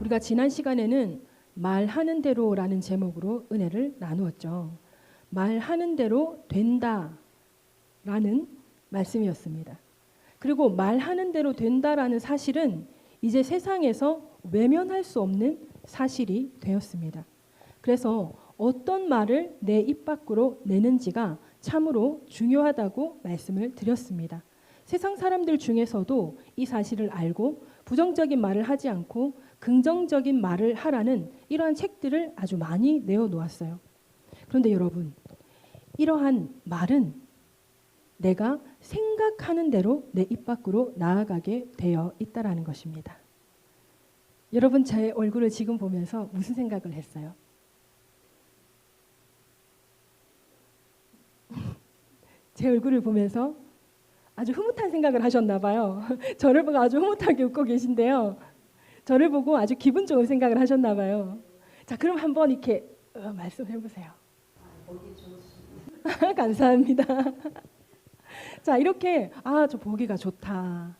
우리가 지난 시간에는 말하는 대로라는 제목으로 은혜를 나누었죠. 말하는 대로 된다라는 말씀이었습니다. 그리고 말하는 대로 된다라는 사실은 이제 세상에서 외면할 수 없는 사실이 되었습니다. 그래서 어떤 말을 내 입 밖으로 내는지가 참으로 중요하다고 말씀을 드렸습니다. 세상 사람들 중에서도 이 사실을 알고 부정적인 말을 하지 않고 긍정적인 말을 하라는 이러한 책들을 아주 많이 내어놓았어요. 그런데 여러분, 이러한 말은 내가 생각하는 대로 내 입 밖으로 나아가게 되어 있다라는 것입니다. 여러분, 제 얼굴을 지금 보면서 무슨 생각을 했어요? 제 얼굴을 보면서 아주 흐뭇한 생각을 하셨나 봐요. 저를 보고 아주 흐뭇하게 웃고 계신데요. 저를 보고 아주 기분 좋은 생각을 하셨나 봐요. 자, 그럼 한번 이렇게 말씀해 보세요. 감사합니다. 자, 이렇게 저 보기가 좋다.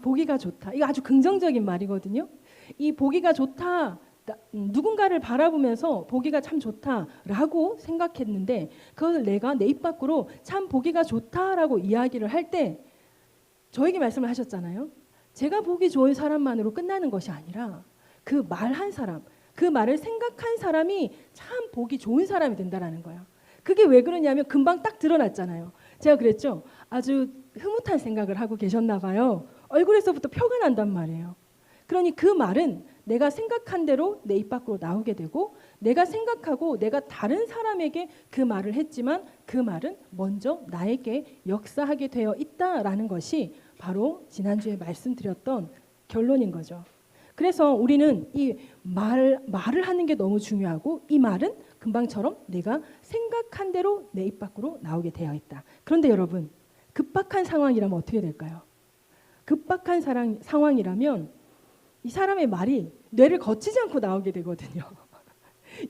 보기가 좋다. 이거 아주 긍정적인 말이거든요. 이 보기가 좋다. 누군가를 바라보면서 보기가 참 좋다라고 생각했는데 그것을 내가 내 입 밖으로 참 보기가 좋다라고 이야기를 할 때 저에게 말씀을 하셨잖아요. 제가 보기 좋은 사람만으로 끝나는 것이 아니라 그 말한 사람, 그 말을 생각한 사람이 참 보기 좋은 사람이 된다라는 거예요. 그게 왜 그러냐면 금방 딱 드러났잖아요. 제가 그랬죠. 아주 흐뭇한 생각을 하고 계셨나 봐요. 얼굴에서부터 표가 난단 말이에요. 그러니 그 말은 내가 생각한 대로 내 입 밖으로 나오게 되고 내가 생각하고 내가 다른 사람에게 그 말을 했지만 그 말은 먼저 나에게 역사하게 되어 있다라는 것이 바로 지난주에 말씀드렸던 결론인 거죠. 그래서 우리는 이 말을 하는 게 너무 중요하고 이 말은 금방처럼 내가 생각한 대로 내 입 밖으로 나오게 되어 있다. 그런데 여러분, 급박한 상황이라면 어떻게 될까요? 급박한 상황이라면 이 사람의 말이 뇌를 거치지 않고 나오게 되거든요.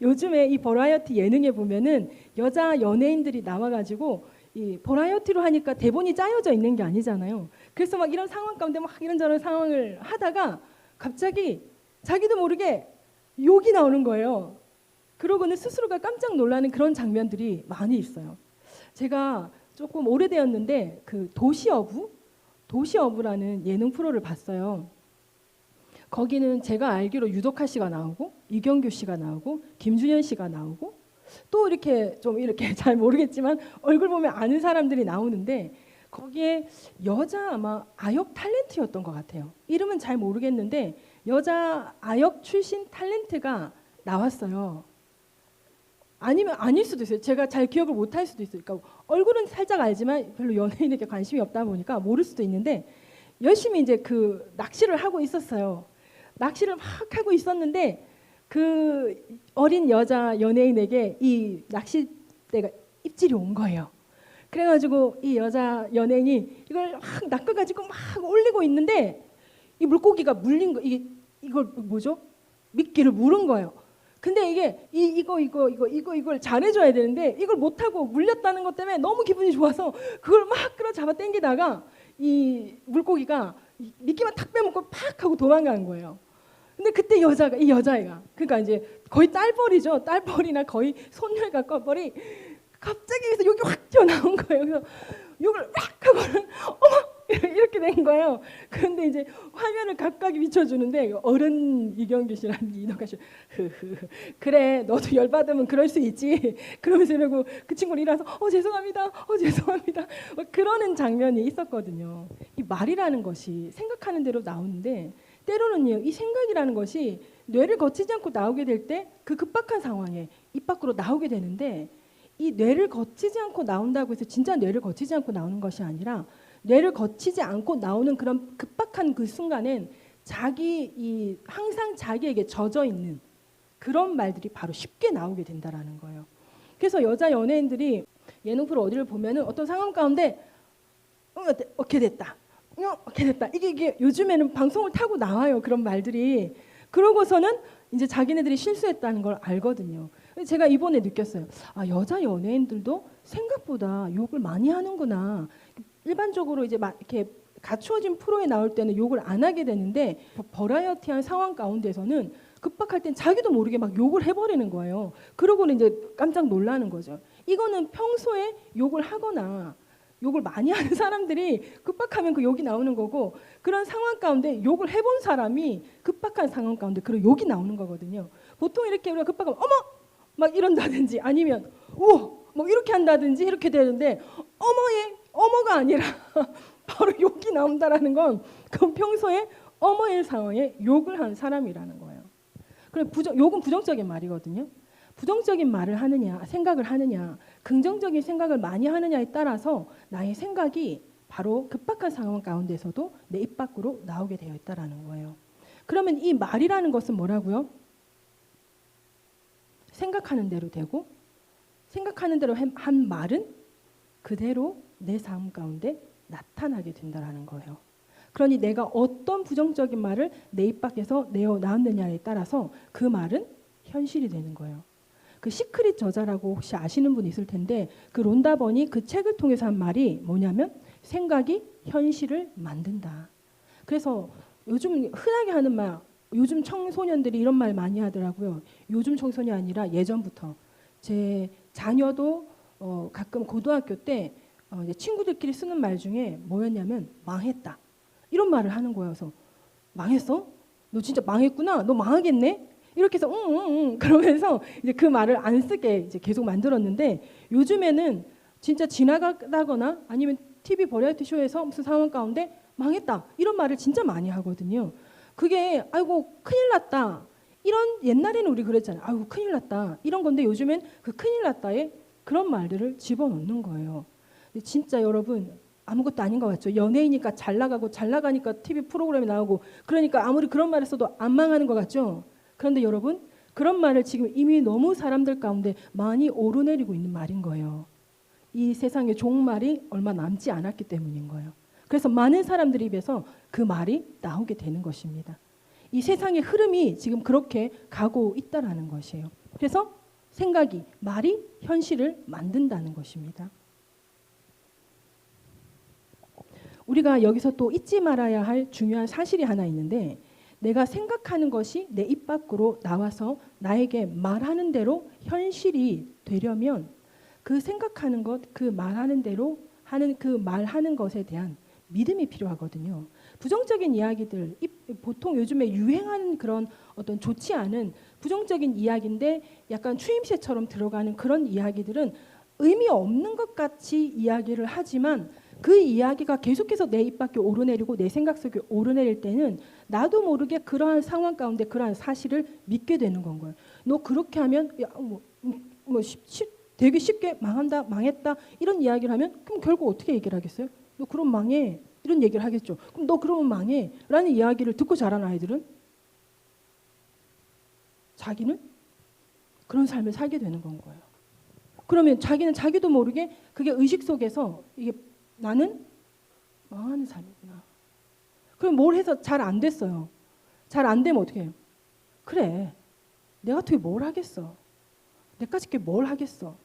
요즘에 이 버라이어티 예능에 보면은 여자 연예인들이 나와가지고 이 버라이어티로 하니까 대본이 짜여져 있는 게 아니잖아요. 그래서 막 이런 상황 가운데 막 이런저런 상황을 하다가 갑자기 자기도 모르게 욕이 나오는 거예요. 그러고는 스스로가 깜짝 놀라는 그런 장면들이 많이 있어요. 제가 조금 오래되었는데 그 도시어부라는 예능 프로를 봤어요. 거기는 제가 알기로 유덕화 씨가 나오고 이경규 씨가 나오고 김준현 씨가 나오고 또 이렇게 좀 이렇게 잘 모르겠지만 얼굴 보면 아는 사람들이 나오는데 거기에 여자 아마 아역 탤런트였던 것 같아요. 이름은 잘 모르겠는데 여자 아역 출신 탤런트가 나왔어요. 아니면 아닐 수도 있어요. 제가 잘 기억을 못할 수도 있어요. 그러니까 얼굴은 살짝 알지만 별로 연예인에게 관심이 없다 보니까 모를 수도 있는데 열심히 이제 그 낚시를 하고 있었어요. 낚시를 막 하고 있었는데 그 어린 여자 연예인에게 이 낚싯대가 입질이 온 거예요. 그래가지고 이 여자 연예인이 이걸 막 낚아가지고 막 올리고 있는데 이 물고기가 물린 거 이걸 뭐죠? 미끼를 물은 거예요. 근데 이게 이걸 잘해줘야 되는데 이걸 못하고 물렸다는 것 때문에 너무 기분이 좋아서 그걸 막 끌어잡아 당기다가 이 물고기가 미끼만 탁 빼먹고 팍 하고 도망간 거예요. 근데 그때 이 여자애가 그러니까 이제 거의 딸벌이죠. 딸벌이나 거의 손녀 가까울벌이 갑자기 여기서 욕이 확 튀어나온 거예요. 그래서 욕을 막 하고는 어머 이렇게 된 거예요. 그런데 이제 화면을 각각이 비춰주는데 어른 이경규 씨랑 이덕화 씨 그래 너도 열받으면 그럴 수 있지 그러면서 이러고 그 친구는 일어나서 죄송합니다 그러는 장면이 있었거든요. 이 말이라는 것이 생각하는 대로 나오는데 때로는요 이 생각이라는 것이 뇌를 거치지 않고 나오게 될 때 그 급박한 상황에 입 밖으로 나오게 되는데 이 뇌를 거치지 않고 나온다고 해서 진짜 뇌를 거치지 않고 나오는 것이 아니라 뇌를 거치지 않고 나오는 그런 급박한 그 순간엔 항상 자기에게 젖어 있는 그런 말들이 바로 쉽게 나오게 된다라는 거예요. 그래서 여자 연예인들이 예능 프로 어디를 보면은 어떤 상황 가운데 어떻게 됐다. 이게 요즘에는 방송을 타고 나와요. 그런 말들이. 그러고서는 이제 자기네들이 실수했다는 걸 알거든요. 제가 이번에 느꼈어요. 여자 연예인들도 생각보다 욕을 많이 하는구나. 일반적으로 이제 막 이렇게 갖추어진 프로에 나올 때는 욕을 안 하게 되는데 버라이어티한 상황 가운데서는 급박할 땐 자기도 모르게 막 욕을 해버리는 거예요. 그러고는 이제 깜짝 놀라는 거죠. 이거는 평소에 욕을 하거나 욕을 많이 하는 사람들이 급박하면 그 욕이 나오는 거고, 그런 상황 가운데 욕을 해본 사람이 급박한 상황 가운데 그런 욕이 나오는 거거든요. 보통 이렇게 우리가 급박하면 어머 막 이런다든지 아니면 우와 뭐 이렇게 한다든지 이렇게 되는데, 어머가 아니라 바로 욕이 나온다라는 건 그 평소에 어머의 상황에 욕을 한 사람이라는 거예요. 그래 욕은 부정적인 말이거든요. 부정적인 말을 하느냐, 생각을 하느냐, 긍정적인 생각을 많이 하느냐에 따라서 나의 생각이 바로 급박한 상황 가운데서도 내 입 밖으로 나오게 되어 있다라는 거예요. 그러면 이 말이라는 것은 뭐라고요? 생각하는 대로 되고, 생각하는 대로 한 말은 그대로 내 삶 가운데 나타나게 된다라는 거예요. 그러니 내가 어떤 부정적인 말을 내 입 밖에서 내어 나왔느냐에 따라서 그 말은 현실이 되는 거예요. 그 시크릿 저자라고 혹시 아시는 분 있을 텐데, 그 론다 번이 그 책을 통해서 한 말이 뭐냐면 생각이 현실을 만든다. 그래서 요즘 흔하게 하는 말, 요즘 청소년들이 이런 말 많이 하더라고요. 요즘 청소년이 아니라 예전부터. 제 자녀도 가끔 고등학교 때 이제 친구들끼리 쓰는 말 중에 뭐였냐면 망했다. 이런 말을 하는 거여서 망했어? 너 진짜 망했구나. 너 망하겠네? 이렇게 해서 응 그러면서 이제 그 말을 안 쓰게 이제 계속 만들었는데, 요즘에는 진짜 지나가다거나 아니면 TV 버라이어티 쇼에서 무슨 상황 가운데 망했다 이런 말을 진짜 많이 하거든요. 그게 아이고 큰일 났다 이런, 옛날에는 우리 그랬잖아요. 아이고 큰일 났다 이런 건데, 요즘엔 그 큰일 났다에 그런 말들을 집어넣는 거예요. 근데 진짜 여러분 아무것도 아닌 것 같죠. 연예인이니까 잘 나가고 잘 나가니까 TV 프로그램에 나오고 그러니까 아무리 그런 말을 써도 안 망하는 것 같죠. 그런데 여러분 그런 말을 지금 이미 너무 사람들 가운데 많이 오르내리고 있는 말인 거예요. 이 세상에 좋은 말이 얼마 남지 않았기 때문인 거예요. 그래서 많은 사람들 입에서 그 말이 나오게 되는 것입니다. 이 세상의 흐름이 지금 그렇게 가고 있다라는 것이에요. 그래서 생각이, 말이 현실을 만든다는 것입니다. 우리가 여기서 또 잊지 말아야 할 중요한 사실이 하나 있는데, 내가 생각하는 것이 내 입 밖으로 나와서 나에게 말하는 대로 현실이 되려면 그 생각하는 것, 그 말하는 대로 하는 그 말하는 것에 대한 믿음이 필요하거든요. 부정적인 이야기들, 보통 요즘에 유행하는 그런 어떤 좋지 않은 부정적인 이야기인데 약간 추임새처럼 들어가는 그런 이야기들은 의미 없는 것 같이 이야기를 하지만, 그 이야기가 계속해서 내 입 밖에 오르내리고 내 생각 속에 오르내릴 때는 나도 모르게 그러한 상황 가운데 그러한 사실을 믿게 되는 건 거예요. 너 그렇게 하면 되게 쉽게 망한다, 망했다 이런 이야기를 하면 그럼 결국 어떻게 얘기를 하겠어요? 너 그럼 망해 이런 얘기를 하겠죠. 그럼 너 그러면 망해 라는 이야기를 듣고 자란 아이들은 자기는 그런 삶을 살게 되는 건 거예요. 그러면 자기는 자기도 모르게 그게 의식 속에서 이게 나는 망하는 삶이구나. 그럼 뭘 해서 잘 안 됐어요. 잘 안 되면 어떻게 해요? 그래, 내가 어떻게 뭘 하겠어. 내까지 뭘 하겠어.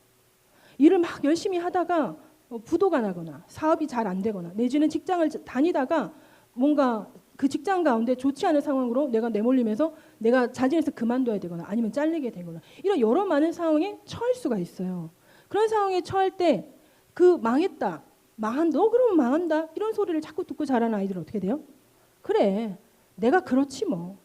일을 막 열심히 하다가 부도가 나거나 사업이 잘 안 되거나 내지는 직장을 다니다가 뭔가 그 직장 가운데 좋지 않은 상황으로 내가 내몰리면서 내가 자진해서 그만둬야 되거나 아니면 잘리게 되거나 이런 여러 많은 상황에 처할 수가 있어요. 그런 상황에 처할 때 그 망했다, 너 그러면 망한다 이런 소리를 자꾸 듣고 자라는 아이들은 어떻게 돼요? 그래, 내가 그렇지 뭐.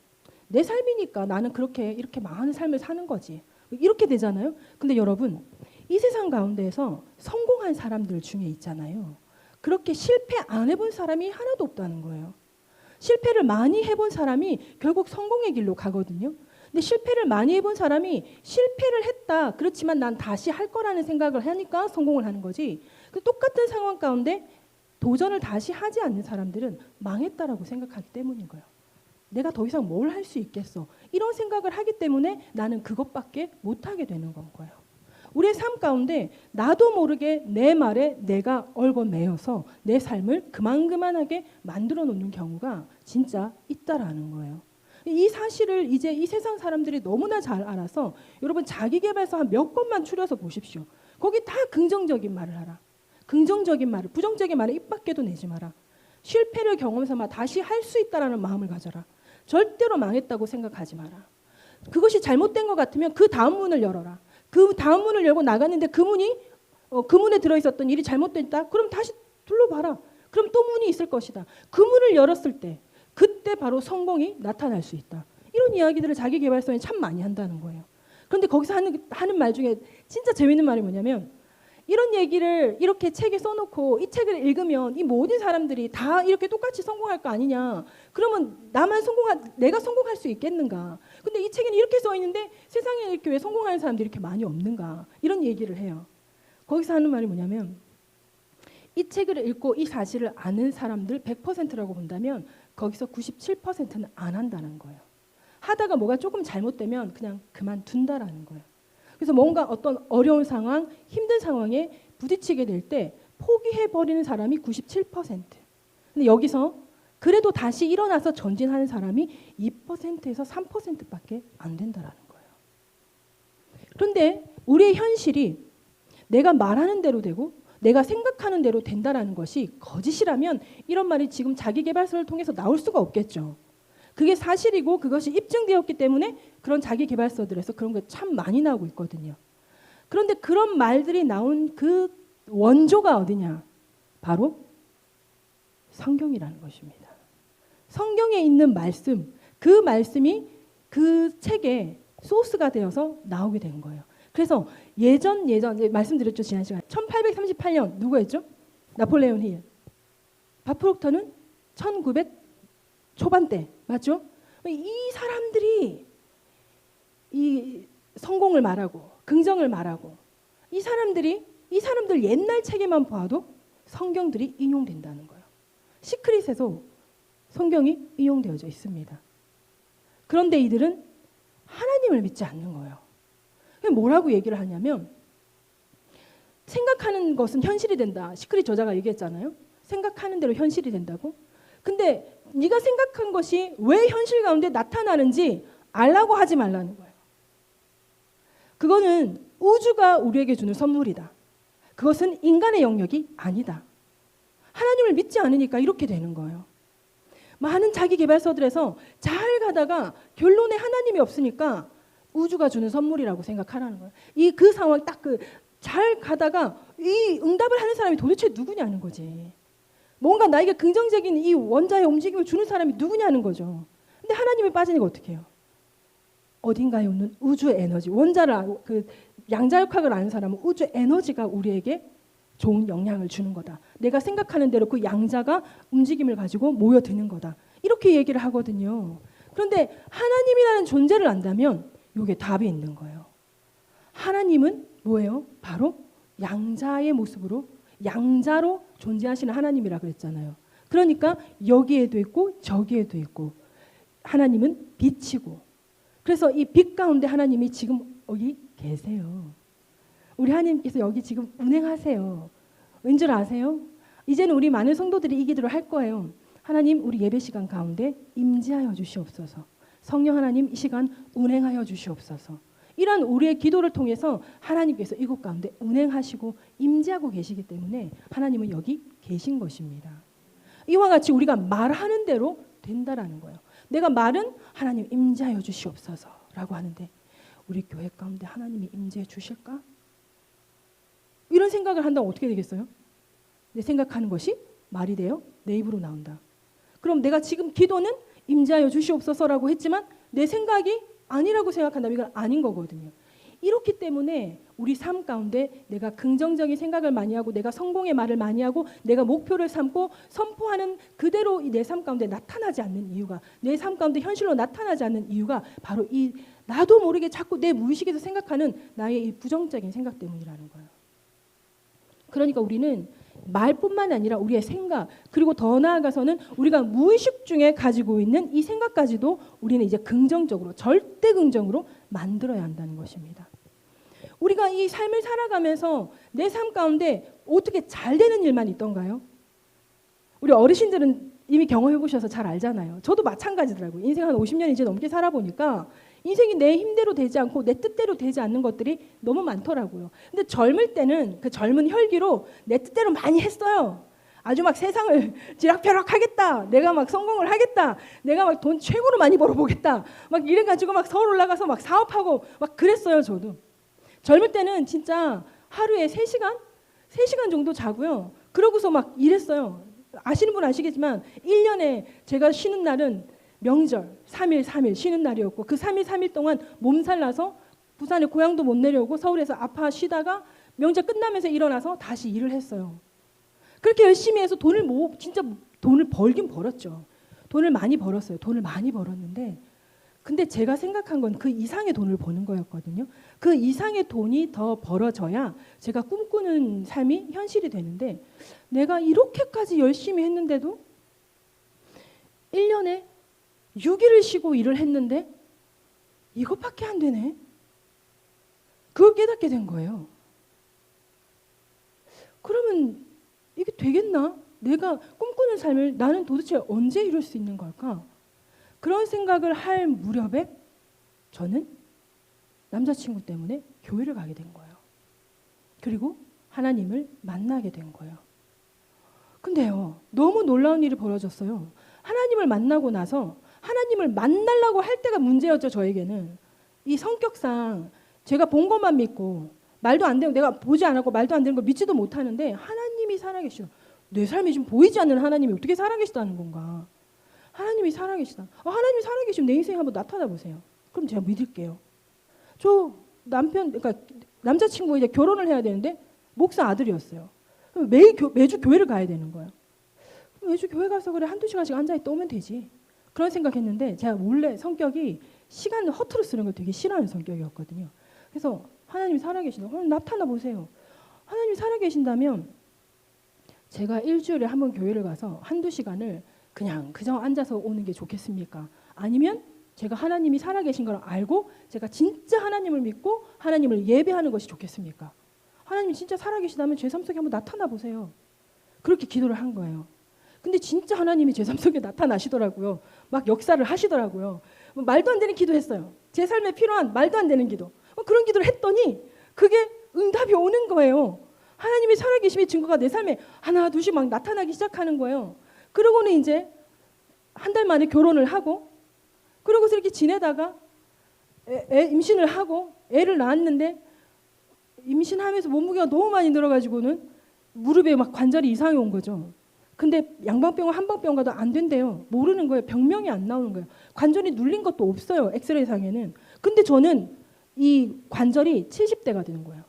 내 삶이니까 나는 이렇게 망하는 삶을 사는 거지. 이렇게 되잖아요. 근데 여러분 이 세상 가운데에서 성공한 사람들 중에 있잖아요. 그렇게 실패 안 해본 사람이 하나도 없다는 거예요. 실패를 많이 해본 사람이 결국 성공의 길로 가거든요. 근데 실패를 많이 해본 사람이 실패를 했다. 그렇지만 난 다시 할 거라는 생각을 하니까 성공을 하는 거지. 그 똑같은 상황 가운데 도전을 다시 하지 않는 사람들은 망했다라고 생각하기 때문인 거예요. 내가 더 이상 뭘 할 수 있겠어. 이런 생각을 하기 때문에 나는 그것밖에 못하게 되는 건 거예요. 우리의 삶 가운데 나도 모르게 내 말에 내가 얽어매여서 내 삶을 그만하게 만들어 놓는 경우가 진짜 있다라는 거예요. 이 사실을 이제 이 세상 사람들이 너무나 잘 알아서 여러분 자기계발서 한 몇 권만 추려서 보십시오. 거기 다 긍정적인 말을 하라. 긍정적인 말을, 부정적인 말을 입 밖에도 내지 마라. 실패를 경험해서 다시 할 수 있다라는 마음을 가져라. 절대로 망했다고 생각하지 마라. 그것이 잘못된 것 같으면 그 다음 문을 열어라. 그 다음 문을 열고 나갔는데 그 문에 들어있었던 일이 잘못됐다? 그럼 다시 둘러봐라. 그럼 또 문이 있을 것이다. 그 문을 열었을 때 그때 바로 성공이 나타날 수 있다. 이런 이야기들을 자기계발서에 참 많이 한다는 거예요. 그런데 거기서 하는 말 중에 진짜 재밌는 말이 뭐냐면 이런 얘기를 이렇게 책에 써놓고 이 책을 읽으면 이 모든 사람들이 다 이렇게 똑같이 성공할 거 아니냐. 그러면 내가 성공할 수 있겠는가. 근데 이 책에는 이렇게 써 있는데 세상에 이렇게 왜 성공하는 사람들이 이렇게 많이 없는가. 이런 얘기를 해요. 거기서 하는 말이 뭐냐면 이 책을 읽고 이 사실을 아는 사람들 100%라고 본다면 거기서 97%는 안 한다는 거예요. 하다가 뭐가 조금 잘못되면 그냥 그만둔다라는 거예요. 그래서 뭔가 어떤 어려운 상황, 힘든 상황에 부딪히게 될 때 포기해버리는 사람이 97%. 근데 여기서 그래도 다시 일어나서 전진하는 사람이 2%에서 3%밖에 안 된다라는 거예요. 그런데 우리의 현실이 내가 말하는 대로 되고 내가 생각하는 대로 된다라는 것이 거짓이라면 이런 말이 지금 자기계발서를 통해서 나올 수가 없겠죠. 그게 사실이고 그것이 입증되었기 때문에 그런 자기계발서들에서 그런 게 참 많이 나오고 있거든요. 그런데 그런 말들이 나온 그 원조가 어디냐? 바로 성경이라는 것입니다. 성경에 있는 말씀, 그 말씀이 그 책의 소스가 되어서 나오게 된 거예요. 그래서 예전 말씀드렸죠, 지난 시간에 1838년 누가 했죠? 나폴레옹 힐. 바프록터는 1900 초반대 맞죠? 이 사람들이 이 성공을 말하고 긍정을 말하고 이 사람들 옛날 책에만 봐도 성경들이 인용된다는 거예요. 시크릿에서 성경이 인용되어져 있습니다. 그런데 이들은 하나님을 믿지 않는 거예요. 뭐라고 얘기를 하냐면 생각하는 것은 현실이 된다. 시크릿 저자가 얘기했잖아요. 생각하는 대로 현실이 된다고. 근데 네가 생각한 것이 왜 현실 가운데 나타나는지 알라고 하지 말라는 거예요. 그거는 우주가 우리에게 주는 선물이다. 그것은 인간의 영역이 아니다. 하나님을 믿지 않으니까 이렇게 되는 거예요. 많은 자기계발서들에서 잘 가다가 결론에 하나님이 없으니까 우주가 주는 선물이라고 생각하라는 거예요. 그 상황 딱 잘 가다가 이 응답을 하는 사람이 도대체 누구냐는 거지. 뭔가 나에게 긍정적인 이 원자의 움직임을 주는 사람이 누구냐는 거죠. 근데 하나님이 빠지니까 어떻게 해요? 어딘가에 있는 우주의 에너지, 양자역학을 아는 사람은 우주 에너지가 우리에게 좋은 영향을 주는 거다. 내가 생각하는 대로 그 양자가 움직임을 가지고 모여드는 거다. 이렇게 얘기를 하거든요. 그런데 하나님이라는 존재를 안다면 이게 답이 있는 거예요. 하나님은 뭐예요? 바로 양자의 모습으로 양자로 존재하시는 하나님이라 그랬잖아요. 그러니까 여기에도 있고 저기에도 있고 하나님은 빛이고 그래서 이 빛 가운데 하나님이 지금 여기 계세요. 우리 하나님께서 여기 지금 운행하세요. 왠 줄 아세요? 이제는 우리 많은 성도들이 이 기도를 할 거예요. 하나님 우리 예배 시간 가운데 임재하여 주시옵소서. 성령 하나님 이 시간 운행하여 주시옵소서. 이런 우리의 기도를 통해서 하나님께서 이곳 가운데 운행하시고 임재하고 계시기 때문에 하나님은 여기 계신 것입니다. 이와 같이 우리가 말하는 대로 된다라는 거예요. 내가 말은 하나님 임재하여 주시옵소서라고 하는데 우리 교회 가운데 하나님이 임재해 주실까? 이런 생각을 한다면 어떻게 되겠어요? 내 생각하는 것이 말이 돼요? 내 입으로 나온다. 그럼 내가 지금 기도는 임재하여 주시옵소서라고 했지만 내 생각이 아니라고 생각한다면 이건 아닌 거거든요. 이렇기 때문에 우리 삶 가운데 내가 긍정적인 생각을 많이 하고 내가 성공의 말을 많이 하고 내가 목표를 삼고 선포하는 그대로 내 삶 가운데 나타나지 않는 이유가 내 삶 가운데 현실로 나타나지 않는 이유가 바로 이 나도 모르게 자꾸 내 무의식에서 생각하는 나의 이 부정적인 생각 때문이라는 거예요. 그러니까 우리는 말뿐만 아니라 우리의 생각 그리고 더 나아가서는 우리가 무의식 중에 가지고 있는 이 생각까지도 우리는 이제 긍정적으로 절대 긍정으로 만들어야 한다는 것입니다. 우리가 이 삶을 살아가면서 내 삶 가운데 어떻게 잘 되는 일만 있던가요? 우리 어르신들은 이미 경험해 보셔서 잘 알잖아요. 저도 마찬가지더라고요. 인생 한 50년 이제 넘게 살아보니까 인생이 내 힘대로 되지 않고 내 뜻대로 되지 않는 것들이 너무 많더라고요. 근데 젊을 때는 그 젊은 혈기로 내 뜻대로 많이 했어요. 아주 막 세상을 지락펴락 하겠다. 내가 막 성공을 하겠다. 내가 막 돈 최고로 많이 벌어보겠다. 막 이래가지고 막 서울 올라가서 막 사업하고 막 그랬어요. 저도 젊을 때는 진짜 하루에 3시간? 3시간 정도 자고요. 그러고서 막 일했어요. 아시는 분 아시겠지만 1년에 제가 쉬는 날은 명절 3일 3일 쉬는 날이었고 그 3일 3일 동안 몸살 나서 부산에 고향도 못 내려오고 서울에서 아파 쉬다가 명절 끝나면서 일어나서 다시 일을 했어요. 그렇게 열심히 해서 진짜 돈을 벌긴 벌었죠. 돈을 많이 벌었어요. 돈을 많이 벌었는데 근데 제가 생각한 건 그 이상의 돈을 버는 거였거든요. 그 이상의 돈이 더 벌어져야 제가 꿈꾸는 삶이 현실이 되는데 내가 이렇게까지 열심히 했는데도 1년에 6일을 쉬고 일을 했는데 이것밖에 안 되네. 그걸 깨닫게 된 거예요. 그러면 이게 되겠나? 내가 꿈꾸는 삶을 나는 도대체 언제 이룰 수 있는 걸까? 그런 생각을 할 무렵에 저는 남자친구 때문에 교회를 가게 된 거예요. 그리고 하나님을 만나게 된 거예요. 근데요, 너무 놀라운 일이 벌어졌어요. 하나님을 만나고 나서 하나님을 만나려고 할 때가 문제였죠. 저에게는 이 성격상 제가 본 것만 믿고 말도 안 되고 내가 보지 않았고 말도 안 되는 거 믿지도 못하는데 하나님이 살아계시오. 내 삶이 지금 보이지 않는 하나님이 어떻게 살아계시다는 건가? 하나님이 살아계시다. 하나님이 살아계시면 내 인생에 한번 나타나 보세요. 그럼 제가 믿을게요. 저 그러니까 남자친구 이제 결혼을 해야 되는데 목사 아들이었어요. 매주 교회를 가야 되는 거예요. 매주 교회 가서 그래 한두 시간씩 앉아있다 오면 되지. 그런 생각했는데 제가 원래 성격이 시간을 허투루 쓰는 걸 되게 싫어하는 성격이었거든요. 그래서 하나님이 살아계신다. 그럼 나타나 보세요. 하나님이 살아계신다면 제가 일주일에 한 번 교회를 가서 한두 시간을 그냥 그저 앉아서 오는 게 좋겠습니까? 아니면 제가 하나님이 살아계신 걸 알고 제가 진짜 하나님을 믿고 하나님을 예배하는 것이 좋겠습니까? 하나님이 진짜 살아계시다면 제 삶 속에 한번 나타나 보세요. 그렇게 기도를 한 거예요. 근데 진짜 하나님이 제 삶 속에 나타나시더라고요. 막 역사를 하시더라고요. 말도 안 되는 기도했어요. 제 삶에 필요한 말도 안 되는 기도. 그런 기도를 했더니 그게 응답이 오는 거예요. 하나님이 살아계심의 증거가 내 삶에 하나 둘씩 막 나타나기 시작하는 거예요. 그러고는 이제 한 달 만에 결혼을 하고 그러고서 이렇게 지내다가 임신을 하고 애를 낳았는데 임신하면서 몸무게가 너무 많이 늘어가지고는 무릎에 막 관절이 이상이 온 거죠. 근데 양방병원 한방병원 가도 안 된대요. 모르는 거예요. 병명이 안 나오는 거예요. 관절이 눌린 것도 없어요. 엑스레이상에는. 근데 저는 이 관절이 70대가 되는 거예요.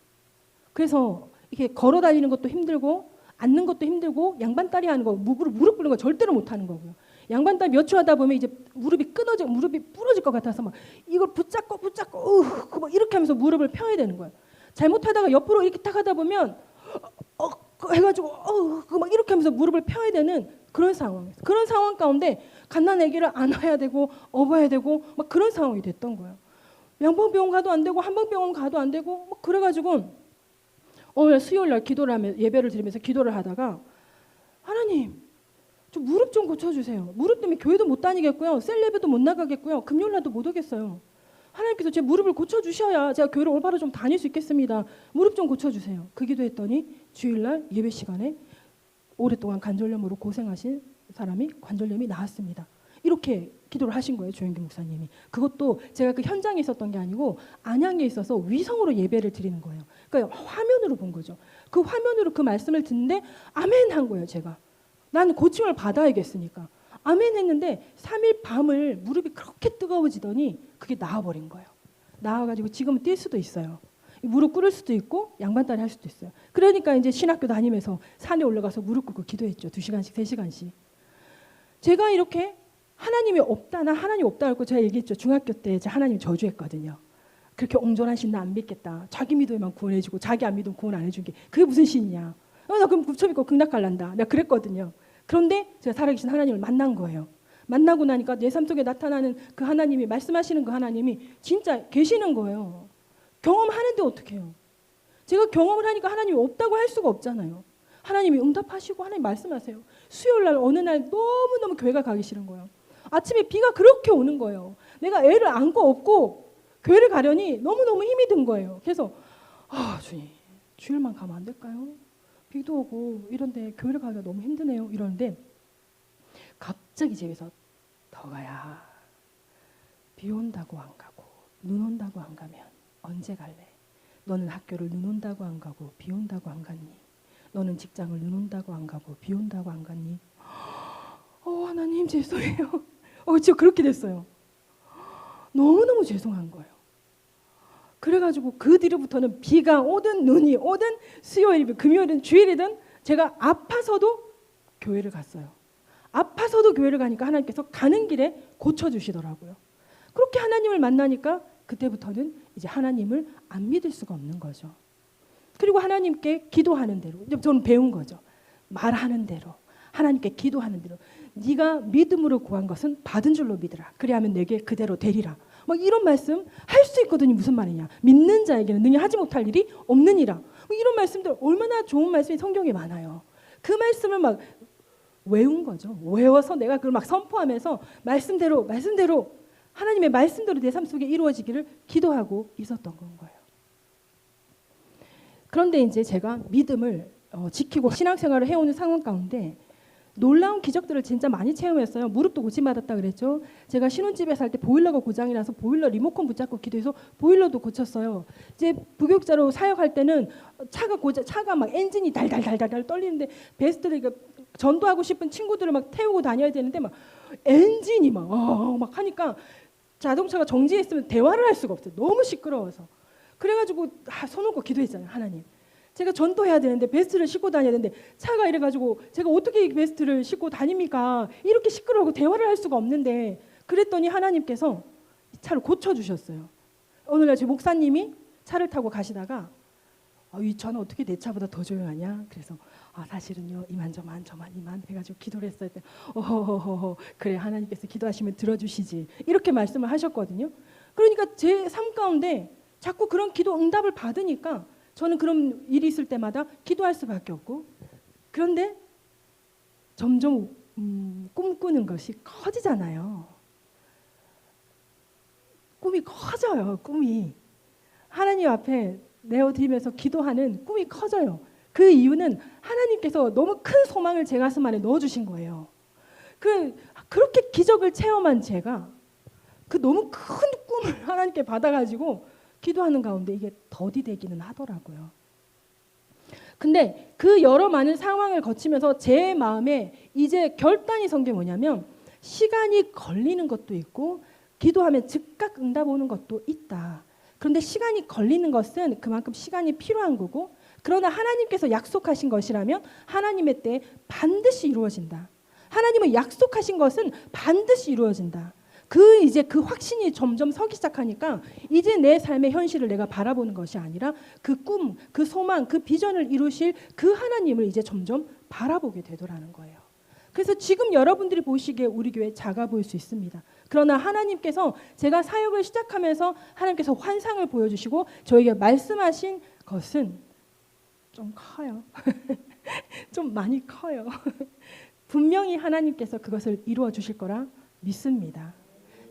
그래서 이렇게 걸어 다니는 것도 힘들고 앉는 것도 힘들고 양반다리 하는 거 무릎 꿇는 거 절대로 못 하는 거고요. 양반다리 몇 초 하다 보면 이제 무릎이 부러질 것 같아서 막 이걸 붙잡고 막 이렇게 하면서 무릎을 펴야 되는 거예요. 잘못하다가 옆으로 이렇게 딱 하다 보면 해가지고 막 이렇게 하면서 무릎을 펴야 되는 그런 상황이에요. 그런 상황 가운데 갓난 아기를 안아야 되고 업어야 되고 막 그런 상황이 됐던 거예요. 양방병원 가도 안 되고 한방병원 가도 안 되고 막 그래가지고 오늘 수요일 날 기도를 하면 예배를 드리면서 기도를 하다가 하나님 저 무릎 좀 고쳐주세요. 무릎 때문에 교회도 못 다니겠고요. 셀 예배도 못 나가겠고요. 금요일 날도 못 오겠어요. 하나님께서 제 무릎을 고쳐주셔야 제가 교회를 올바로 좀 다닐 수 있겠습니다. 무릎 좀 고쳐주세요. 그 기도했더니 주일날 예배 시간에 오랫동안 관절염으로 고생하신 사람이 관절염이 나았습니다. 이렇게 기도를 하신 거예요. 조영기 목사님이. 그것도 제가 그 현장에 있었던 게 아니고 안양에 있어서 위성으로 예배를 드리는 거예요. 그러니까 화면으로 본 거죠. 그 화면으로 그 말씀을 듣는데 아멘 한 거예요. 제가. 나는 고침을 받아야겠으니까. 아멘 했는데 3일 밤을 무릎이 그렇게 뜨거워지더니 그게 나아버린 거예요. 나아가지고 지금은 뛸 수도 있어요. 무릎 꿇을 수도 있고 양반다리 할 수도 있어요. 그러니까 이제 신학교 다니면서 산에 올라가서 무릎 꿇고 기도했죠. 2시간씩 3시간씩. 제가 이렇게 하나님이 없다. 나 하나님 없다 하고 제가 얘기했죠. 중학교 때 제가 하나님 저주했거든요. 그렇게 옹졸한 신 나 안 믿겠다. 자기 믿으면 구원해주고 자기 안 믿으면 구원 안 해준 게 그게 무슨 신이냐. 나 그럼 굽쳐 믿고 극락 갈란다. 내가 그랬거든요. 그런데 제가 살아계신 하나님을 만난 거예요. 만나고 나니까 내 삶 속에 나타나는 그 하나님이 말씀하시는 그 하나님이 진짜 계시는 거예요. 경험하는데 어떻게 해요? 제가 경험을 하니까 하나님이 없다고 할 수가 없잖아요. 하나님이 응답하시고 하나님 말씀하세요. 수요일 날 어느 날 너무너무 교회가 가기 싫은 거예요. 아침에 비가 그렇게 오는 거예요. 내가 애를 안고 업고 교회를 가려니 너무너무 힘이 든 거예요. 그래서 주님 주일만 가면 안 될까요? 비도 오고 이런데 교회를 가기가 너무 힘드네요. 이러는데 갑자기 집에서 덕아야, 비 온다고 안 가고 눈 온다고 안 가면 언제 갈래? 너는 학교를 눈 온다고 안 가고 비 온다고 안 갔니? 너는 직장을 눈 온다고 안 가고 비 온다고 안 갔니? 하나님 죄송해요. 진짜 그렇게 됐어요. 너무너무 죄송한 거예요. 그래가지고 그 뒤로부터는 비가 오든 눈이 오든 수요일이든 금요일이든 주일이든 제가 아파서도 교회를 갔어요. 아파서도 교회를 가니까 하나님께서 가는 길에 고쳐주시더라고요. 그렇게 하나님을 만나니까 그때부터는 이제 하나님을 안 믿을 수가 없는 거죠. 그리고 하나님께 기도하는 대로, 저는 배운 거죠. 말하는 대로, 하나님께 기도하는 대로, 네가 믿음으로 구한 것은 받은 줄로 믿으라. 그리하면 내게 그대로 되리라. 막 이런 말씀 할 수 있거든요. 무슨 말이냐? 믿는 자에게는 능히 하지 못할 일이 없느니라. 이런 말씀들 얼마나 좋은 말씀이 성경에 많아요. 그 말씀을 막 외운 거죠. 외워서 내가 그걸 막 선포하면서 말씀대로 하나님의 말씀대로 내 삶 속에 이루어지기를 기도하고 있었던 건 거예요. 그런데 이제 제가 믿음을 지키고 신앙생활을 해오는 상황 가운데 놀라운 기적들을 진짜 많이 체험했어요. 무릎도 고침받았다 그랬죠. 제가 신혼집에 살 때 보일러가 고장이 나서 보일러 리모컨 붙잡고 기도해서 보일러도 고쳤어요. 이제 부교육자로 사역할 때는 차가 막 엔진이 달달달달 떨리는데 베스트를 전도하고 싶은 친구들을 막 태우고 다녀야 되는데 막 엔진이 막 하니까 자동차가 정지했으면 대화를 할 수가 없어요. 너무 시끄러워서. 그래가지고 손 얹고 기도했잖아요. 하나님, 제가 전도해야 되는데 베스트를 싣고 다녀야 되는데 차가 이래가지고 제가 어떻게 베스트를 싣고 다닙니까? 이렇게 시끄러우고 대화를 할 수가 없는데, 그랬더니 하나님께서 이 차를 고쳐주셨어요. 오늘날 제 목사님이 차를 타고 가시다가 이 차는 어떻게 내 차보다 더 조용하냐? 그래서 사실은요 이만 해가지고 기도를 했어요. 그래, 하나님께서 기도하시면 들어주시지, 이렇게 말씀을 하셨거든요. 그러니까 제 삶 가운데 자꾸 그런 기도 응답을 받으니까 저는 그런 일이 있을 때마다 기도할 수밖에 없고, 그런데 점점 꿈꾸는 것이 커지잖아요. 꿈이 커져요. 꿈이 하나님 앞에 내어드리면서 기도하는 꿈이 커져요. 그 이유는 하나님께서 너무 큰 소망을 제 가슴 안에 넣어주신 거예요. 그렇게 기적을 체험한 제가 그 너무 큰 꿈을 하나님께 받아가지고 기도하는 가운데 이게 더디되기는 하더라고요. 근데 그 여러 많은 상황을 거치면서 제 마음에 이제 결단이 선 게 뭐냐면, 시간이 걸리는 것도 있고 기도하면 즉각 응답 오는 것도 있다. 그런데 시간이 걸리는 것은 그만큼 시간이 필요한 거고, 그러나 하나님께서 약속하신 것이라면 하나님의 때에 반드시 이루어진다. 하나님은 약속하신 것은 반드시 이루어진다. 이제 그 확신이 점점 서기 시작하니까 이제 내 삶의 현실을 내가 바라보는 것이 아니라 그 꿈, 그 소망, 그 비전을 이루실 그 하나님을 이제 점점 바라보게 되더라는 거예요. 그래서 지금 여러분들이 보시기에 우리 교회 작아 보일 수 있습니다. 그러나 하나님께서 제가 사역을 시작하면서 하나님께서 환상을 보여주시고 저에게 말씀하신 것은 좀 커요. 좀 많이 커요. 분명히 하나님께서 그것을 이루어 주실 거라 믿습니다.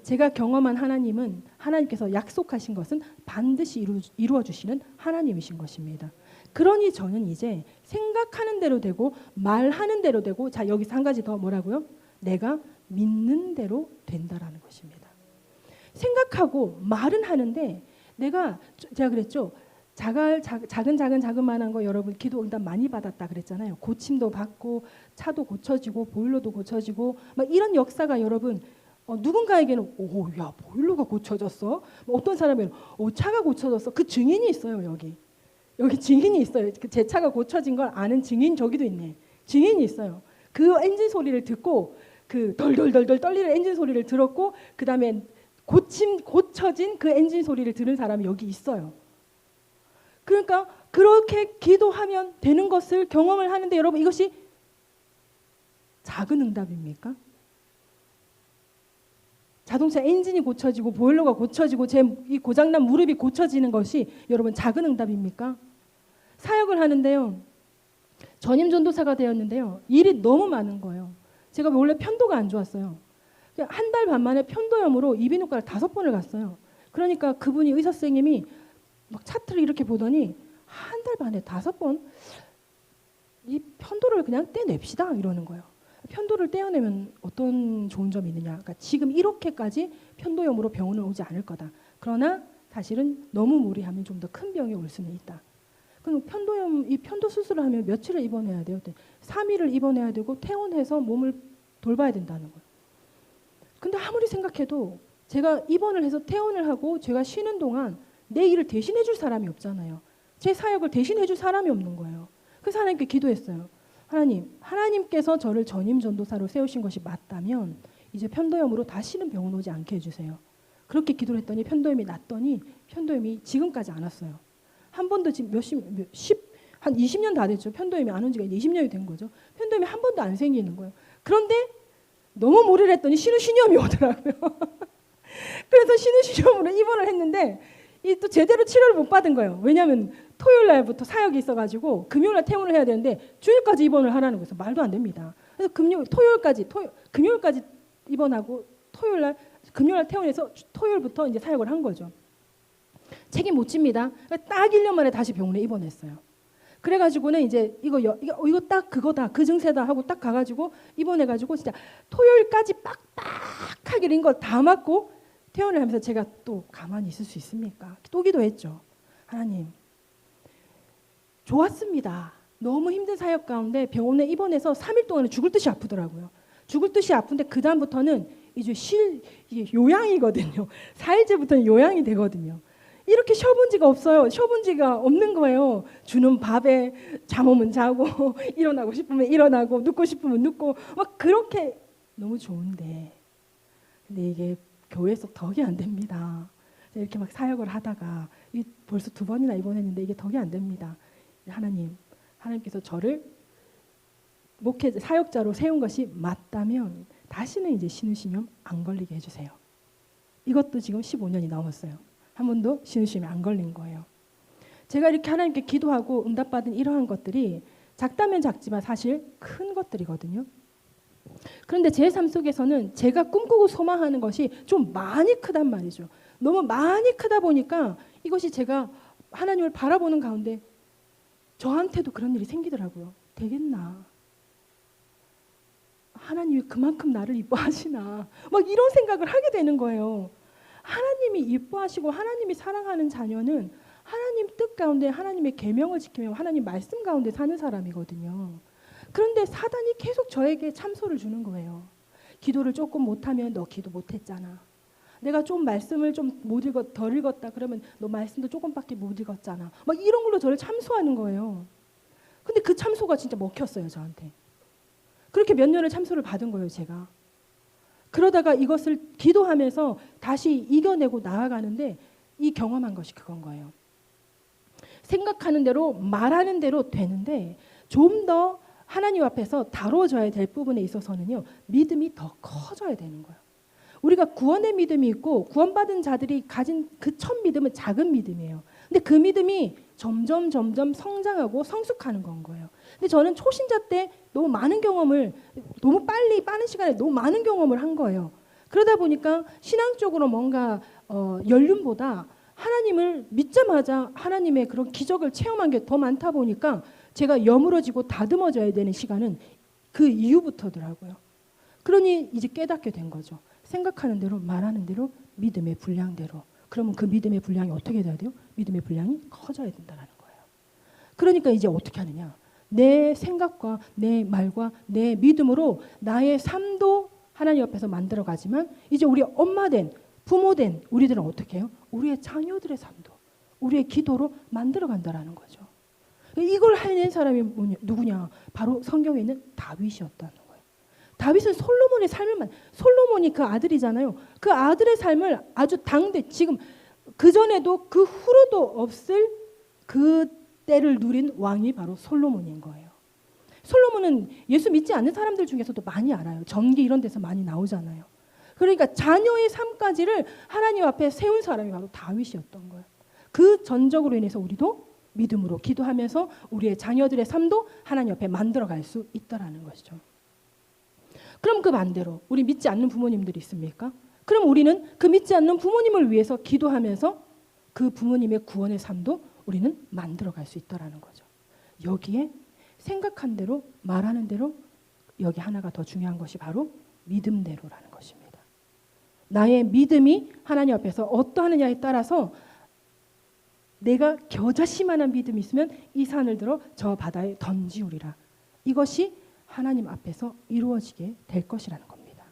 제가 경험한 하나님은, 하나님께서 약속하신 것은 반드시 이루어 주시는 하나님이신 것입니다. 그러니 저는 이제 생각하는 대로 되고 말하는 대로 되고, 자 여기서 한 가지 더 뭐라고요? 내가 믿는 대로 된다라는 것입니다. 생각하고 말은 하는데 제가 그랬죠. 작은 거 여러분 기도 응답 많이 받았다 그랬잖아요. 고침도 받고 차도 고쳐지고 보일러도 고쳐지고 막 이런 역사가 여러분 누군가에게는 야 보일러가 고쳐졌어. 어떤 사람에는 차가 고쳐졌어. 그 증인이 있어요. 여기 증인이 있어요. 제 차가 고쳐진 걸 아는 증인 저기도 있네. 증인이 있어요. 그 엔진 소리를 듣고 그 덜덜덜덜 떨리는 엔진 소리를 들었고 그 다음에 고쳐진 그 엔진 소리를 들은 사람이 여기 있어요. 그러니까 그렇게 기도하면 되는 것을 경험을 하는데 여러분 이것이 작은 응답입니까? 자동차 엔진이 고쳐지고 보일러가 고쳐지고 제 이 고장난 무릎이 고쳐지는 것이 여러분 작은 응답입니까? 사역을 하는데요. 전임 전도사가 되었는데요. 일이 너무 많은 거예요. 제가 원래 편도가 안 좋았어요. 한 달 반 만에 편도염으로 이비인후과를 5번을 갔어요. 그러니까 그분이 의사 선생님이 막 차트를 이렇게 보더니 한 달 반에 5번 이 편도를 그냥 떼냅시다 이러는 거예요. 편도를 떼어내면 어떤 좋은 점이 있느냐. 그러니까 지금 이렇게까지 편도염으로 병원을 오지 않을 거다. 그러나 사실은 너무 무리하면 좀 더 큰 병이 올 수는 있다. 그럼 편도염, 이 편도 수술을 하면 며칠을 입원해야 돼요? 3일을 입원해야 되고 퇴원해서 몸을 돌봐야 된다는 거예요. 근데 아무리 생각해도 제가 입원을 해서 퇴원을 하고 제가 쉬는 동안 내 일을 대신해 줄 사람이 없잖아요. 제 사역을 대신해 줄 사람이 없는 거예요. 그래서 하나님께 기도했어요. 하나님께서 저를 전임 전도사로 세우신 것이 맞다면 이제 편도염으로 다시는 병원 오지 않게 해주세요. 그렇게 기도를 했더니 편도염이 났더니 편도염이 지금까지 안 왔어요. 한 번도 지금 한 20년 다 됐죠. 편도염이 안 온 지가 20년이 된 거죠. 편도염이 한 번도 안 생기는 거예요. 그런데 너무 무리를 했더니 신우신염이 오더라고요. 그래서 신우신염으로 입원을 했는데 이 또 제대로 치료를 못 받은 거예요. 왜냐하면 토요일 날부터 사역이 있어가지고 금요일 날 퇴원을 해야 되는데 주일까지 입원을 하라는 거예요. 말도 안 됩니다. 그래서 금요일까지 입원하고 금요일 날 퇴원해서 토요일부터 이제 사역을 한 거죠. 책임 못 집니다. 딱 1년 만에 다시 병원에 입원했어요. 그래가지고는 이제 이거 딱 그거다, 그 증세다 하고 딱 가가지고 입원해가지고 진짜 토요일까지 빡빡하게 된 거 다 맞고 퇴원을 하면서 제가 또 가만히 있을 수 있습니까? 또 기도했죠. 하나님, 좋았습니다. 너무 힘든 사역 가운데 병원에 입원해서 3일 동안 죽을 듯이 아프더라고요. 죽을 듯이 아픈데 그 다음부터는 이제 이게 요양이거든요. 4일째부터는 요양이 되거든요. 이렇게 쉬어본 지가 없어요. 쉬어본 지가 없는 거예요. 주는 밥에 잠 오면 자고 일어나고 싶으면 일어나고 눕고 싶으면 눕고 막 그렇게 너무 좋은데 근데 이게 교회에서 덕이 안 됩니다. 이렇게 막 사역을 하다가 벌써 2번이나 입원했는데 이게 덕이 안 됩니다. 하나님께서 저를 목회 사역자로 세운 것이 맞다면 다시는 이제 신우신염 안 걸리게 해주세요. 이것도 지금 15년이 넘었어요. 한 번도 신우신염이 안 걸린 거예요. 제가 이렇게 하나님께 기도하고 응답받은 이러한 것들이 작다면 작지만 사실 큰 것들이거든요. 그런데 제 삶 속에서는 제가 꿈꾸고 소망하는 것이 좀 많이 크단 말이죠. 너무 많이 크다 보니까 이것이 제가 하나님을 바라보는 가운데 저한테도 그런 일이 생기더라고요. 되겠나? 하나님이 그만큼 나를 이뻐하시나? 막 이런 생각을 하게 되는 거예요. 하나님이 이뻐하시고 하나님이 사랑하는 자녀는 하나님 뜻 가운데 하나님의 계명을 지키며 하나님 말씀 가운데 사는 사람이거든요. 그런데 사단이 계속 저에게 참소를 주는 거예요. 기도를 조금 못하면 너 기도 못했잖아. 내가 좀 말씀을 좀 덜 읽었다 그러면 너 말씀도 조금밖에 못 읽었잖아. 막 이런 걸로 저를 참소하는 거예요. 근데 그 참소가 진짜 먹혔어요, 저한테. 그렇게 몇 년을 참소를 받은 거예요, 제가. 그러다가 이것을 기도하면서 다시 이겨내고 나아가는데 이 경험한 것이 그건 거예요. 생각하는 대로 말하는 대로 되는데 좀 더 하나님 앞에서 다뤄져야 될 부분에 있어서는요, 믿음이 더 커져야 되는 거예요. 우리가 구원의 믿음이 있고 구원받은 자들이 가진 그 첫 믿음은 작은 믿음이에요. 근데 그 믿음이 점점 성장하고 성숙하는 건 거예요. 근데 저는 초신자 때 너무 많은 경험을 너무 빠른 시간에 너무 많은 경험을 한 거예요. 그러다 보니까 신앙적으로 뭔가 연륜보다 하나님을 믿자마자 하나님의 그런 기적을 체험한 게 더 많다 보니까 제가 여물어지고 다듬어져야 되는 시간은 그 이후부터더라고요. 그러니 이제 깨닫게 된 거죠. 생각하는 대로 말하는 대로 믿음의 분량대로. 그러면 그 믿음의 분량이 어떻게 돼야 돼요? 믿음의 분량이 커져야 된다는 거예요. 그러니까 이제 어떻게 하느냐. 내 생각과 내 말과 내 믿음으로 나의 삶도 하나님 옆에서 만들어가지만 이제 우리 엄마된 부모된 우리들은 어떻게 해요? 우리의 자녀들의 삶도 우리의 기도로 만들어간다는 거죠. 이걸 해낸 사람이 누구냐? 바로 성경에 있는 다윗이었다는 거예요. 다윗은 솔로몬의 삶을 솔로몬이 그 아들이잖아요. 그 아들의 삶을 아주 지금 그 전에도 그 후로도 없을 그 때를 누린 왕이 바로 솔로몬인 거예요. 솔로몬은 예수 믿지 않는 사람들 중에서도 많이 알아요. 전기 이런 데서 많이 나오잖아요. 그러니까 자녀의 삶까지를 하나님 앞에 세운 사람이 바로 다윗이었던 거예요. 그 전적으로 인해서 우리도 믿음으로 기도하면서 우리의 자녀들의 삶도 하나님 앞에 만들어갈 수 있다라는 것이죠. 그럼 그 반대로 우리 믿지 않는 부모님들이 있습니까? 그럼 우리는 그 믿지 않는 부모님을 위해서 기도하면서 그 부모님의 구원의 삶도 우리는 만들어갈 수 있다라는 거죠. 여기에 생각한 대로 말하는 대로 여기 하나가 더 중요한 것이 바로 믿음대로라는 것입니다. 나의 믿음이 하나님 앞에서 어떠하느냐에 따라서 내가 겨자씨만한 믿음이 있으면 이 산을 들어 저 바다에 던지우리라. 이것이 하나님 앞에서 이루어지게 될 것이라는 겁니다.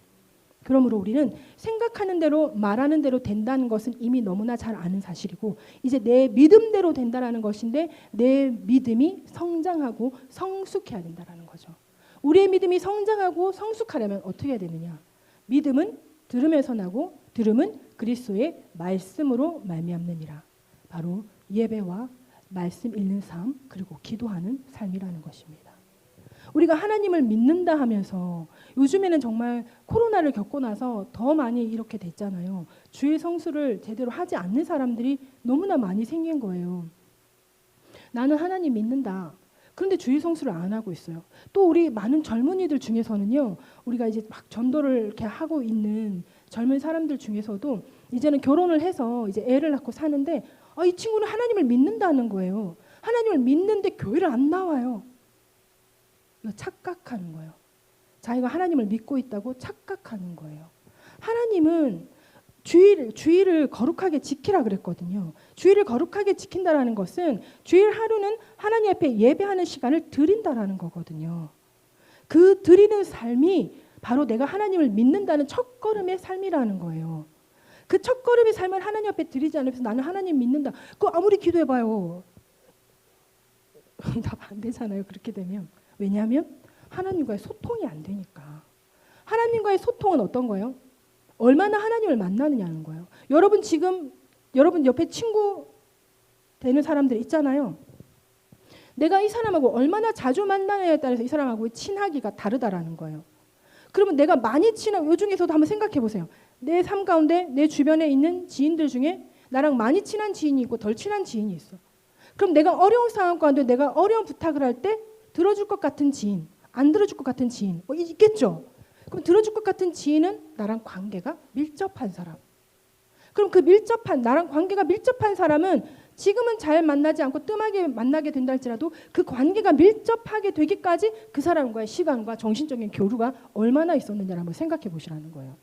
그러므로 우리는 생각하는 대로 말하는 대로 된다는 것은 이미 너무나 잘 아는 사실이고 이제 내 믿음대로 된다는 것인데 내 믿음이 성장하고 성숙해야 된다는 거죠. 우리의 믿음이 성장하고 성숙하려면 어떻게 해야 되느냐? 믿음은 들음에서 나고 들음은 그리스도의 말씀으로 말미암느니라. 바로 예배와 말씀 읽는 삶 그리고 기도하는 삶이라는 것입니다. 우리가 하나님을 믿는다 하면서 요즘에는 정말 코로나를 겪고 나서 더 많이 이렇게 됐잖아요. 주일 성수를 제대로 하지 않는 사람들이 너무나 많이 생긴 거예요. 나는 하나님 믿는다. 그런데 주일 성수를 안 하고 있어요. 또 우리 많은 젊은이들 중에서는요. 우리가 이제 막 전도를 이렇게 하고 있는 젊은 사람들 중에서도 이제는 결혼을 해서 이제 애를 낳고 사는데 이 친구는 하나님을 믿는다는 거예요. 하나님을 믿는데 교회를 안 나와요. 이거 착각하는 거예요. 자기가 하나님을 믿고 있다고 착각하는 거예요. 하나님은 주일을 거룩하게 지키라 그랬거든요. 주일을 거룩하게 지킨다라는 것은 주일 하루는 하나님 앞에 예배하는 시간을 드린다라는 거거든요. 그 드리는 삶이 바로 내가 하나님을 믿는다는 첫걸음의 삶이라는 거예요. 그 첫걸음의 삶을 하나님 앞에 드리지 않으면서 나는 하나님 믿는다. 그거 아무리 기도해봐요. 응답 안 되잖아요. 그렇게 되면. 왜냐하면 하나님과의 소통이 안 되니까. 하나님과의 소통은 어떤 거예요? 얼마나 하나님을 만나느냐는 거예요. 여러분 지금 여러분 옆에 친구 되는 사람들 있잖아요. 내가 이 사람하고 얼마나 자주 만나느냐에 따라서 이 사람하고의 친하기가 다르다라는 거예요. 그러면 내가 많이 친한 요 중에서도 한번 생각해 보세요. 내 삶 가운데 내 주변에 있는 지인들 중에 나랑 많이 친한 지인이 있고 덜 친한 지인이 있어. 그럼 내가 어려운 상황 가운데 내가 어려운 부탁을 할 때 들어줄 것 같은 지인, 안 들어줄 것 같은 지인 있겠죠. 그럼 들어줄 것 같은 지인은 나랑 관계가 밀접한 사람. 그럼 그 나랑 관계가 밀접한 사람은 지금은 잘 만나지 않고 뜸하게 만나게 된다 할지라도 그 관계가 밀접하게 되기까지 그 사람과의 시간과 정신적인 교류가 얼마나 있었느냐를 한번 생각해 보시라는 거예요.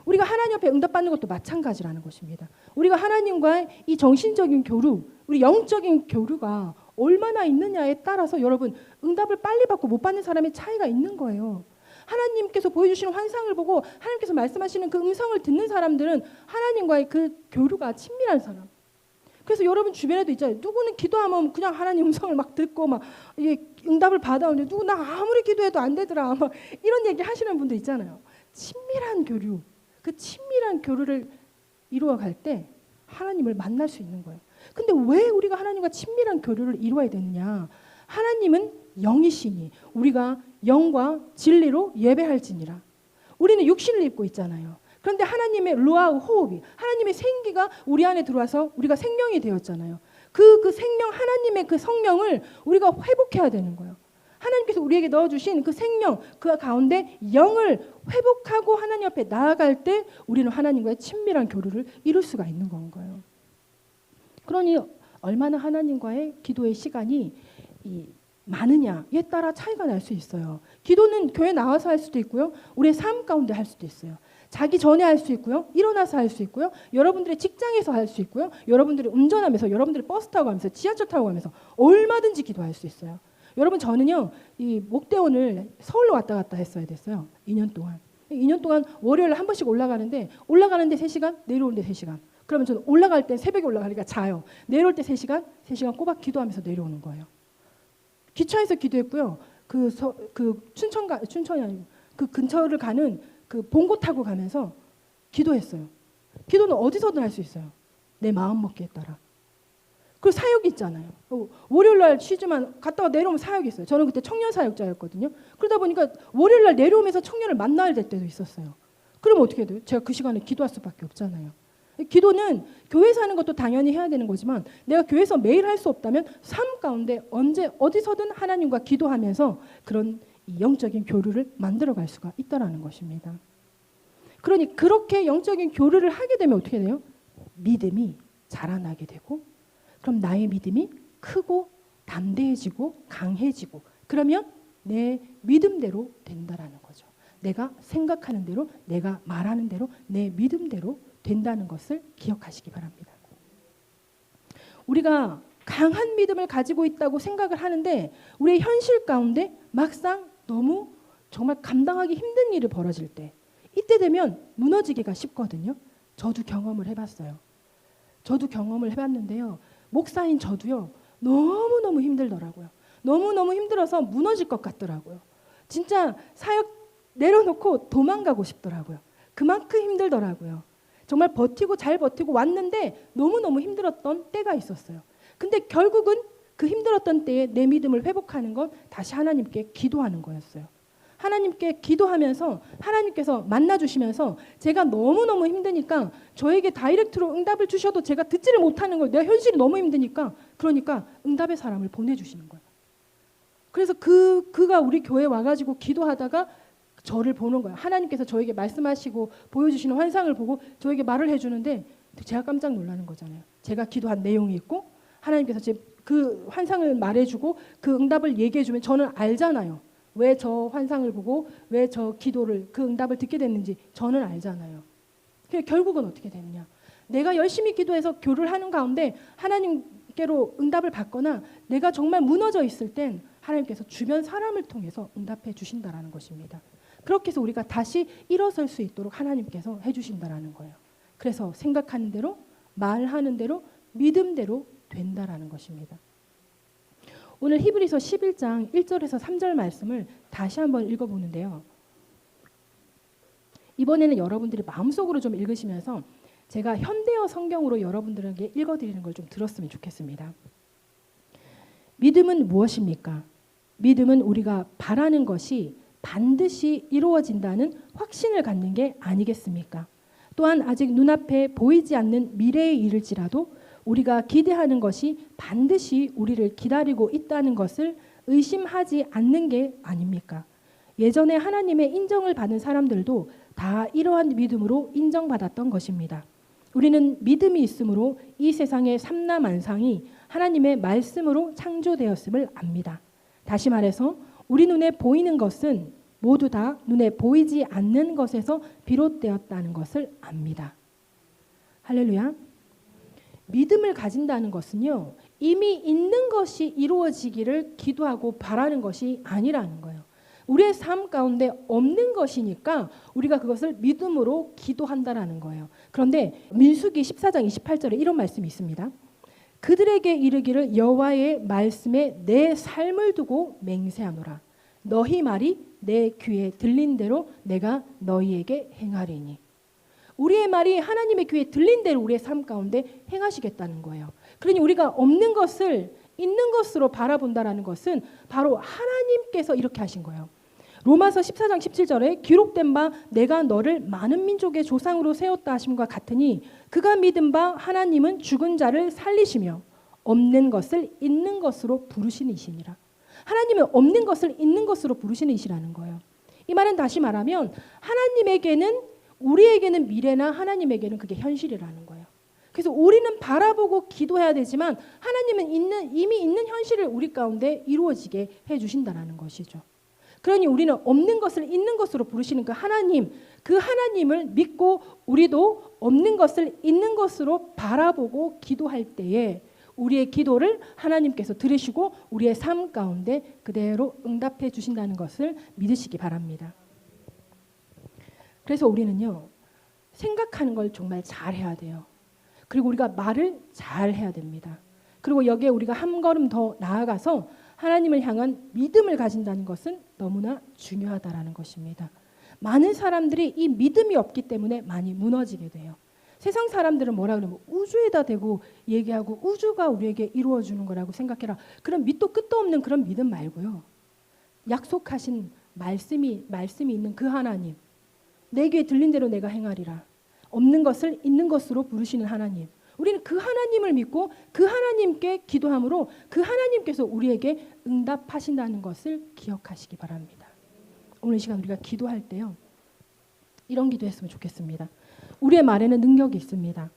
우리가 하나님 앞에 응답받는 것도 마찬가지라는 것입니다. 우리가 하나님과의 이 정신적인 교류, 우리 영적인 교류가 얼마나 있느냐에 따라서 여러분 응답을 빨리 받고 못 받는 사람의 차이가 있는 거예요. 하나님께서 보여주시는 환상을 보고 하나님께서 말씀하시는 그 음성을 듣는 사람들은 하나님과의 그 교류가 친밀한 사람. 그래서 여러분 주변에도 있잖아요. 누구는 기도하면 그냥 하나님 음성을 막 듣고 막 이게 응답을 받아오는데 누구 나 아무리 기도해도 안 되더라. 막 이런 얘기 하시는 분들 있잖아요. 친밀한 교류. 그 친밀한 교류를 이루어갈 때 하나님을 만날 수 있는 거예요. 근데 왜 우리가 하나님과 친밀한 교류를 이루어야 되느냐? 하나님은 영이시니 우리가 영과 진리로 예배할지니라. 우리는 육신을 입고 있잖아요. 그런데 하나님의 루아 호흡이 하나님의 생기가 우리 안에 들어와서 우리가 생명이 되었잖아요. 그 생명 하나님의 그 성령을 우리가 회복해야 되는 거예요. 하나님께서 우리에게 넣어주신 그 생명 그 가운데 영을 회복하고 하나님 앞에 나아갈 때 우리는 하나님과의 친밀한 교류를 이룰 수가 있는 건가요. 그러니 얼마나 하나님과의 기도의 시간이 많으냐에 따라 차이가 날 수 있어요. 기도는 교회 나와서 할 수도 있고요. 우리의 삶 가운데 할 수도 있어요. 자기 전에 할 수 있고요. 일어나서 할 수 있고요. 여러분들의 직장에서 할 수 있고요. 여러분들이 운전하면서 여러분들이 버스 타고 가면서 지하철 타고 가면서 얼마든지 기도할 수 있어요. 여러분 저는요. 이 목대원을 서울로 왔다 갔다 했어야 됐어요. 2년 동안. 2년 동안 월요일 한 번씩 올라가는데 3시간 내려오는데 3시간. 그러면 저는 올라갈 때 새벽에 올라가니까 자요. 내려올 때 3시간 꼬박 기도하면서 내려오는 거예요. 기차에서 기도했고요. 춘천이 아니고 그 근처를 가는 그 봉고 타고 가면서 기도했어요. 기도는 어디서든 할 수 있어요. 내 마음 먹기에 따라. 그리고 사역이 있잖아요. 월요일날 쉬지만 갔다가 내려오면 사역이 있어요. 저는 그때 청년 사역자였거든요. 그러다 보니까 월요일날 내려오면서 청년을 만나야 될 때도 있었어요. 그러면 어떻게 돼요? 제가 그 시간에 기도할 수밖에 없잖아요. 기도는 교회에서 하는 것도 당연히 해야 되는 거지만 내가 교회에서 매일 할 수 없다면 삶 가운데 언제 어디서든 하나님과 기도하면서 그런 영적인 교류를 만들어갈 수가 있다라는 것입니다. 그러니 그렇게 영적인 교류를 하게 되면 어떻게 돼요? 믿음이 자라나게 되고 그럼 나의 믿음이 크고 담대해지고 강해지고 그러면 내 믿음대로 된다라는 거죠. 내가 생각하는 대로 내가 말하는 대로 내 믿음대로 된다는 것을 기억하시기 바랍니다. 우리가 강한 믿음을 가지고 있다고 생각을 하는데 우리의 현실 가운데 막상 너무 정말 감당하기 힘든 일이 벌어질 때 이때 되면 무너지기가 쉽거든요. 저도 경험을 해봤어요. 저도 경험을 해봤는데요. 목사인 저도요. 너무너무 힘들더라고요. 너무너무 힘들어서 무너질 것 같더라고요. 진짜 사역 내려놓고 도망가고 싶더라고요. 그만큼 힘들더라고요. 정말 버티고 잘 버티고 왔는데 너무너무 힘들었던 때가 있었어요. 근데 결국은 그 힘들었던 때에 내 믿음을 회복하는 건 다시 하나님께 기도하는 거였어요. 하나님께 기도하면서 하나님께서 만나주시면서 제가 너무너무 힘드니까 저에게 다이렉트로 응답을 주셔도 제가 듣지를 못하는 거예요. 내가 현실이 너무 힘드니까. 그러니까 응답의 사람을 보내주시는 거예요. 그래서 그가 우리 교회에 와가지고 기도하다가 저를 보는 거예요. 하나님께서 저에게 말씀하시고 보여주시는 환상을 보고 저에게 말을 해주는데 제가 깜짝 놀라는 거잖아요. 제가 기도한 내용이 있고 하나님께서 그 환상을 말해주고 그 응답을 얘기해주면 저는 알잖아요. 왜 저 환상을 보고 왜 저 기도를 그 응답을 듣게 됐는지 저는 알잖아요. 결국은 어떻게 됐냐. 내가 열심히 기도해서 교류를 하는 가운데 하나님께로 응답을 받거나 내가 정말 무너져 있을 땐 하나님께서 주변 사람을 통해서 응답해 주신다라는 것입니다. 그렇게 해서 우리가 다시 일어설 수 있도록 하나님께서 해주신다라는 거예요. 그래서 생각하는 대로 말하는 대로 믿음대로 된다라는 것입니다. 오늘 히브리서 11장 1절에서 3절 말씀을 다시 한번 읽어보는데요. 이번에는 여러분들이 마음속으로 좀 읽으시면서 제가 현대어 성경으로 여러분들에게 읽어드리는 걸 좀 들었으면 좋겠습니다. 믿음은 무엇입니까? 믿음은 우리가 바라는 것이 반드시 이루어진다는 확신을 갖는 게 아니겠습니까? 또한 아직 눈앞에 보이지 않는 미래에 이를지라도 우리가 기대하는 것이 반드시 우리를 기다리고 있다는 것을 의심하지 않는 게 아닙니까? 예전에 하나님의 인정을 받은 사람들도 다 이러한 믿음으로 인정받았던 것입니다. 우리는 믿음이 있으므로 이 세상의 삼라만상이 하나님의 말씀으로 창조되었음을 압니다. 다시 말해서 우리 눈에 보이는 것은 모두 다 눈에 보이지 않는 것에서 비롯되었다는 것을 압니다. 할렐루야. 믿음을 가진다는 것은요, 이미 있는 것이 이루어지기를 기도하고 바라는 것이 아니라는 거예요. 우리의 삶 가운데 없는 것이니까 우리가 그것을 믿음으로 기도한다라는 거예요. 그런데 민수기 14장 28절에 이런 말씀이 있습니다. 그들에게 이르기를 여호와의 말씀에 내 삶을 두고 맹세하노라. 너희 말이 내 귀에 들린 대로 내가 너희에게 행하리니. 우리의 말이 하나님의 귀에 들린 대로 우리의 삶 가운데 행하시겠다는 거예요. 그러니 우리가 없는 것을 있는 것으로 바라본다라는 것은 바로 하나님께서 이렇게 하신 거예요. 로마서 14장 17절에 기록된 바 내가 너를 많은 민족의 조상으로 세웠다 하심과 같으니 그가 믿은 바 하나님은 죽은 자를 살리시며 없는 것을 있는 것으로 부르시는 이시니라. 하나님은 없는 것을 있는 것으로 부르시는 이시라는 거예요. 이 말은 다시 말하면 하나님에게는 우리에게는 미래나 하나님에게는 그게 현실이라는 거예요. 그래서 우리는 바라보고 기도해야 되지만 하나님은 이미 있는 현실을 우리 가운데 이루어지게 해주신다는 것이죠. 그러니 우리는 없는 것을 있는 것으로 부르시는 그 하나님을 믿고 우리도 없는 것을 있는 것으로 바라보고 기도할 때에 우리의 기도를 하나님께서 들으시고 우리의 삶 가운데 그대로 응답해 주신다는 것을 믿으시기 바랍니다. 그래서 우리는요, 생각하는 걸 정말 잘해야 돼요. 그리고 우리가 말을 잘해야 됩니다. 그리고 여기에 우리가 한 걸음 더 나아가서 하나님을 향한 믿음을 가진다는 것은 너무나 중요하다라는 것입니다. 많은 사람들이 이 믿음이 없기 때문에 많이 무너지게 돼요. 세상 사람들은 뭐라 그러면 우주에다 대고 얘기하고 우주가 우리에게 이루어주는 거라고 생각해라. 그런 밑도 끝도 없는 그런 믿음 말고요. 약속하신 말씀이 있는 그 하나님, 내 귀에 들린 대로 내가 행하리라. 없는 것을 있는 것으로 부르시는 하나님. 우리는 그 하나님을 믿고 그 하나님께 기도함으로 그 하나님께서 우리에게 응답하신다는 것을 기억하시기 바랍니다. 오늘 이 시간 우리가 기도할 때요, 이런 기도했으면 좋겠습니다. 우리의 말에는 능력이 있습니다.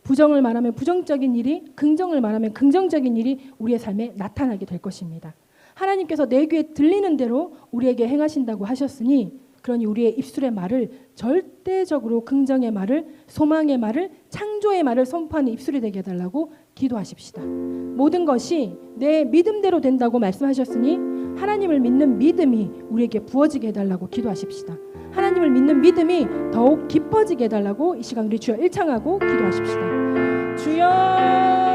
부정을 말하면 부정적인 일이, 긍정을 말하면 긍정적인 일이 우리의 삶에 나타나게 될 것입니다. 하나님께서 내 귀에 들리는 대로 우리에게 행하신다고 하셨으니, 그러니 우리의 입술의 말을 절대적으로 긍정의 말을, 소망의 말을, 창조의 말을 선포하는 입술이 되게 해달라고 기도하십시다. 모든 것이 내 믿음대로 된다고 말씀하셨으니 하나님을 믿는 믿음이 우리에게 부어지게 해달라고 기도하십시다. 하나님을 믿는 믿음이 더욱 깊어지게 해달라고 이 시간 우리 주여 일창하고 기도하십시다. 주여